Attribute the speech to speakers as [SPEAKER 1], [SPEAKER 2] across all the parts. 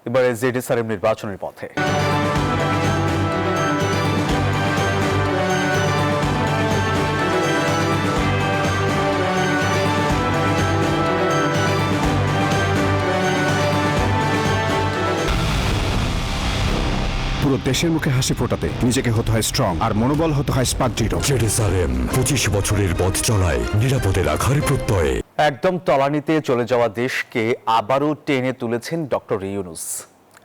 [SPEAKER 1] এবারে জেডিএসআরএম নির্বাচনের পথে।
[SPEAKER 2] পুরো দেশের মুখে হাসি ফোটাতে নিজেকে হতে হয় স্ট্রং, আর মনোবল হতে হয় স্পার্ক জিরো।
[SPEAKER 3] জেডিএসআরএম 25 বছরের পথ চলায় নিরাপদে রাখার প্রত্যয়ে।
[SPEAKER 1] একদম তলানিতে চলে যাওয়া দেশকে আবারও টেনে তুলেছেন ডক্টর ইউনূস।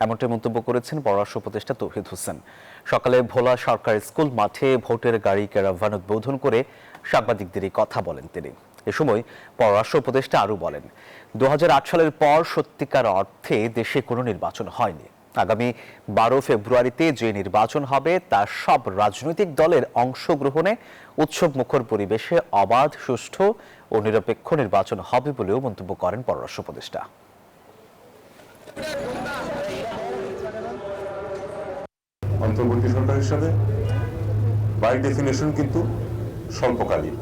[SPEAKER 1] এমনটাই মন্তব্য করেছেন পররাষ্ট্র উপদেষ্টা তৌহিদ হোসেন। সকালে ভোলা সরকারি স্কুল মাঠে ভোটের গাড়ি ক্যারাভান উদ্বোধন করে সাংবাদিকদের এই কথা বলেন তিনি। এ সময় পররাষ্ট্র উপদেষ্টা আরও বলেন, 2008 সালের পর সত্যিকার অর্থে দেশে কোনো নির্বাচন হয়নি। আগামী 12 ফেব্রুয়ারিতে যে নির্বাচন হবে তা সব রাজনৈতিক দলের অংশগ্রহণে উৎসব মুখর পরিবেশে অবাধ, সুষ্ঠু ও নিরপেক্ষ নির্বাচন হবে বলেও মন্তব্য করেন পররাষ্ট্র উপদেষ্টা।
[SPEAKER 4] অন্তর্বর্তী সরকার হিসাবে বাই ডেফিনেশন কিন্তু স্বল্পকালীন।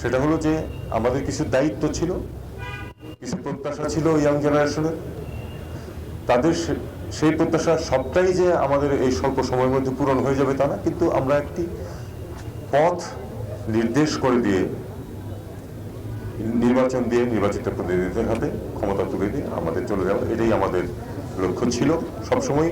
[SPEAKER 4] সেটা হলো যে আমাদের কিছু দায়িত্ব ছিল, কিছু প্রত্যাশা ছিল ইয়াং জেনারেশনের। তাদের সেই প্রত্যাশা সবটাই যে আমাদের এই স্বল্প সময়ের মধ্যে পূরণ হয়ে যাবে তা না, কিন্তু আমরা একটি পথ নির্দেশ করে দিয়ে নির্বাচন দিয়ে নির্বাচিত প্রতিনিধিদের হাতে ক্ষমতা তুলে দিয়ে আমাদের চলে যাওয়া, এটাই আমাদের লক্ষ্য ছিল সবসময়।